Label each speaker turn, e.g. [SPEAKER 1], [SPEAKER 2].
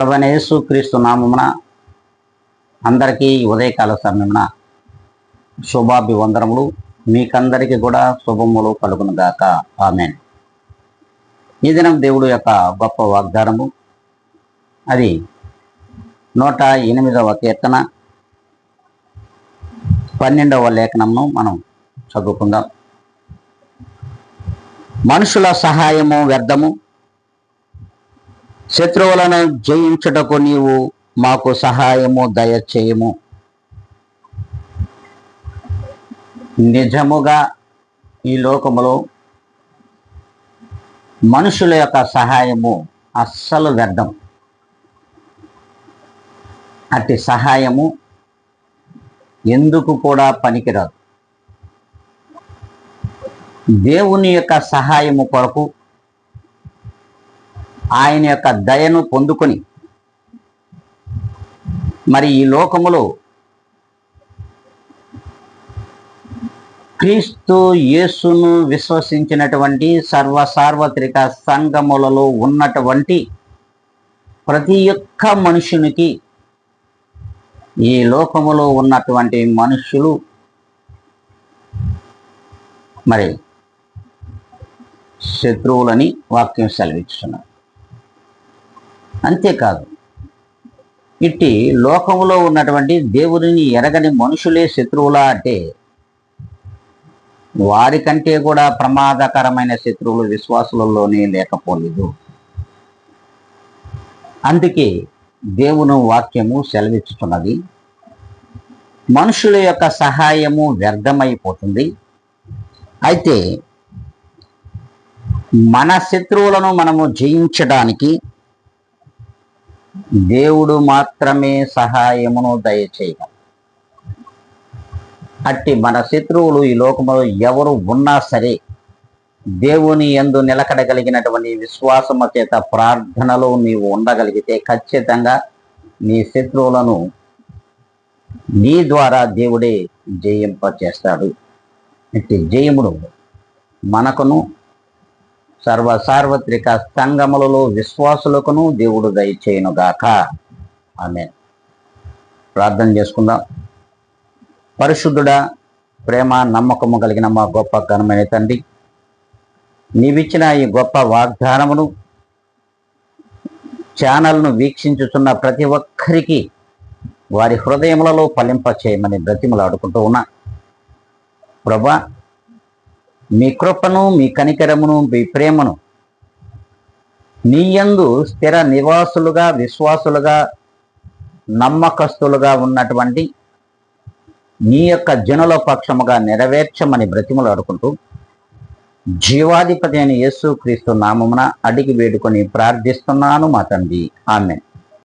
[SPEAKER 1] ప్రభువైన యేసుక్రీస్తు నామమున అందరికీ ఉదయకాల సమయమున శుభాభివందనములు. మీకందరికీ కూడా శుభములు కలుగునుగాక. ఆమేన్. ఈ దినం దేవుడు యొక్క గొప్ప వాగ్దానము, అది 108వ కీర్తన 12వ లేఖనమును మనం చదువుకుందాం. మనుషుల సహాయము వ్యర్థము, శత్రువులను జయించుటకు నీవు మాకు సహాయము దయచేయము. నిజముగా ఈ లోకములో మనుషుల యొక్క సహాయము అస్సలు వ్యర్థం. అట్టి సహాయము ఎందుకు కూడా పనికిరాదు. దేవుని యొక్క సహాయము కొరకు ఆయన యొక్క దయను పొందుకొని మరి ఈ లోకములో క్రీస్తు యేసును విశ్వసించినటువంటి సార్వత్రిక సంఘములలో ఉన్నటువంటి ప్రతి ఒక్క మనుషునికి, ఈ లోకములో ఉన్నటువంటి మనుషులు మరి శత్రువులని వాక్యం సెలవిస్తున్నారు. అంతేకాదు, ఇట్టి లోకములో ఉన్నటువంటి దేవుడిని ఎరగని మనుషులే శత్రువులా అంటే, వారికంటే కూడా ప్రమాదకరమైన శత్రువులు విశ్వాసులలోనే లేకపోలేదు. అందుకే దేవుని వాక్యము సెలవిస్తున్నది, మనుషుల యొక్క సహాయము వ్యర్థమైపోతుంది. అయితే మన శత్రువులను మనము జయించడానికి దేవుడు మాత్రమే సహాయమును దయచేయగలడు. అట్టి మన శత్రువులు ఈ లోకములో ఎవరు ఉన్నా సరే, దేవుని యందు నిలకడగలిగినటువంటి విశ్వాసము చేత ప్రార్థనలో నీవు ఉండగలిగితే ఖచ్చితంగా నీ శత్రువులను నీ ద్వారా దేవుడే జయింపచేస్తాడు. ఇట్టి జయమును మనకును సార్వత్రిక సంఘములలో విశ్వాసులకును దేవుడు దయచేయునుగాక. ఆమేన్. ప్రార్థన చేసుకుందాం. పరిశుద్ధుడా, ప్రేమ నమ్మకము కలిగిన మా గొప్ప ఘనమైన తండ్రి, నీవిచ్చిన ఈ గొప్ప వాగ్దానమును ఛానల్ను వీక్షించుతున్న ప్రతి ఒక్కరికి వారి హృదయములలో ఫలింప చేయమని బ్రతిమలాడుకుంటూ ఉన్నా. ప్రభా, మీ కృపను, మీ కనికరమును, మీ ప్రేమను నీ యందు స్థిర నివాసులుగా, విశ్వాసులుగా, నమ్మకస్తులుగా ఉన్నటువంటి నీ యొక్క జనుల పక్షముగా నెరవేర్చమని బ్రతిమలాడుకుంటూ జీవాధిపతి అయిన యేసుక్రీస్తు నామమున అడిగి వేడుకొని ప్రార్థిస్తున్నాను మా తండ్రి. ఆమేన్.